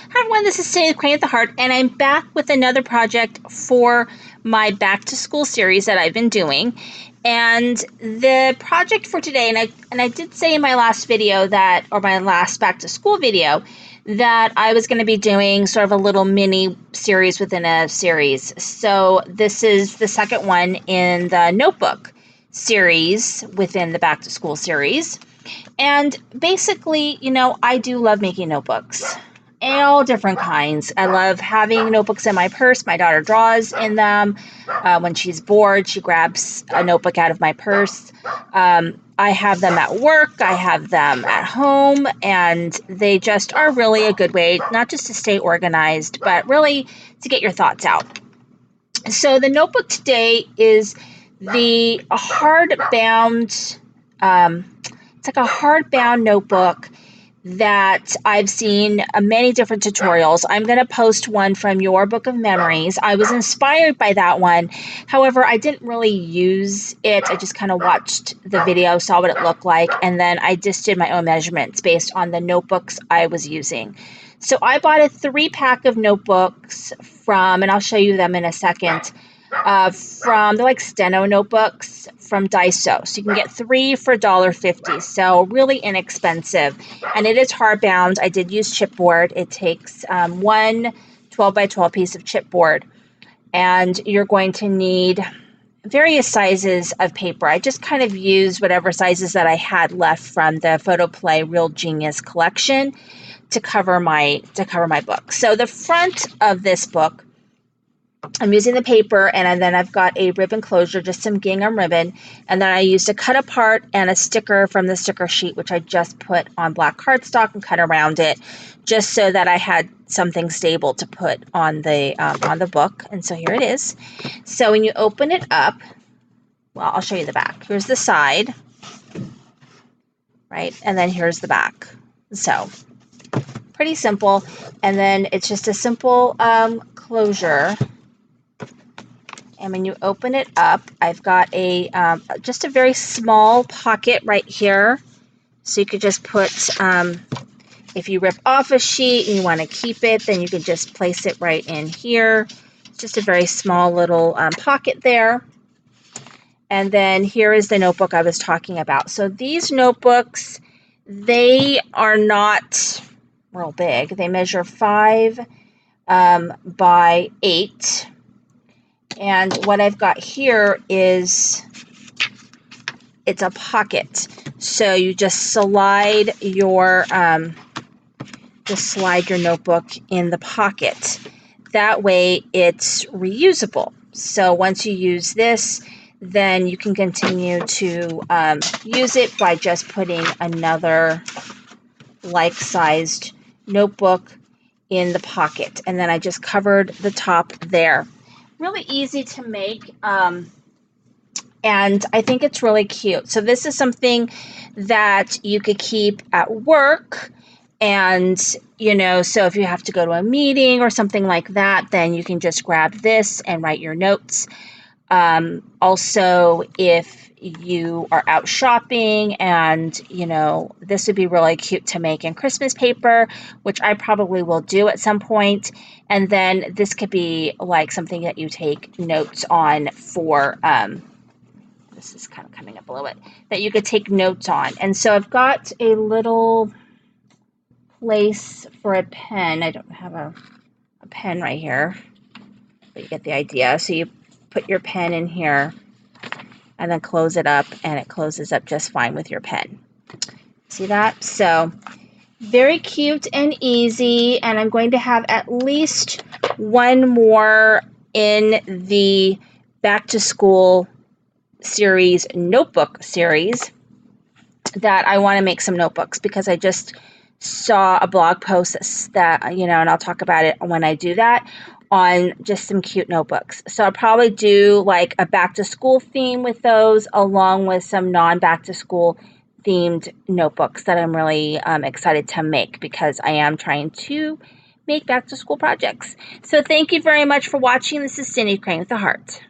Hi everyone, this is Cindy Crane at the Heart, and I'm back with another project for my back to school series that I've been doing. And the project for today, and I did say in my last video that, or my last back to school video, that I was going to be doing sort of a little mini series within a series. So this is the second one in the notebook series within the back to school series. And basically, I do love making notebooks. All different kinds. I love having notebooks in my purse. My daughter draws in them. When she's bored, she grabs a notebook out of my purse. I have them at work. I have them at home. And they just are really a good way, not just to stay organized, but really to get your thoughts out. So the notebook today is the hardbound, it's like a hardbound notebook that I've seen many different tutorials. I'm going to post one from Your Book of Memories. I was inspired by that one. However, I didn't really use it. I just kind of watched the video, saw what it looked like, and then I just did my own measurements based on the notebooks I was using. So I bought a 3-pack of notebooks from, and I'll show you them in a second, they're like steno notebooks from Daiso. So you can get 3 for $1.50. So really inexpensive. And it is hardbound. I did use chipboard. It takes one 12 by 12 piece of chipboard. And you're going to need various sizes of paper. I just kind of used whatever sizes that I had left from the Photoplay Real Genius collection to cover my book. So the front of this book, I'm using the paper, and then I've got a ribbon closure, just some gingham ribbon, and then I used a cut apart and a sticker from the sticker sheet, which I just put on black cardstock and cut around it, just so that I had something stable to put on the book. And so here it is. So when you open it up, well, I'll show you the back. Here's the side, right, and then here's the back. So pretty simple, and then it's just a simple closure. And when you open it up, I've got a just a very small pocket right here. So you could just put, if you rip off a sheet and you want to keep it, then you could just place it right in here. It's just a very small little pocket there. And then here is the notebook I was talking about. So these notebooks, they are not real big. They measure 5 by 8. And what I've got here is, it's a pocket. So you just slide your notebook in the pocket. That way it's reusable. So once you use this, then you can continue to use it by just putting another like-sized notebook in the pocket. And then I just covered the top there. Really easy to make, and I think it's really cute. So this is something that you could keep at work, and so if you have to go to a meeting or something like that, then you can just grab this and write your notes. Also, if you are out shopping, and this would be really cute to make in Christmas paper, which I probably will do at some point. And then this could be like something that you take notes on for, this is kind of coming up a little bit, that you could take notes on. And so I've got a little place for a pen. I don't have a pen right here, but you get the idea. So you put your pen in here and then close it up, and it closes up just fine with your pen. See that? So very cute and easy, and I'm going to have at least one more in the back to school series, notebook series, that I want to make some notebooks, because I just saw a blog post that, and I'll talk about it when I do that, on just some cute notebooks. So I'll probably do like a back to school theme with those, along with some non-back to school themed notebooks that I'm really excited to make, because I am trying to make back to school projects. So thank you very much for watching. This is Cindy Crane with the Heart.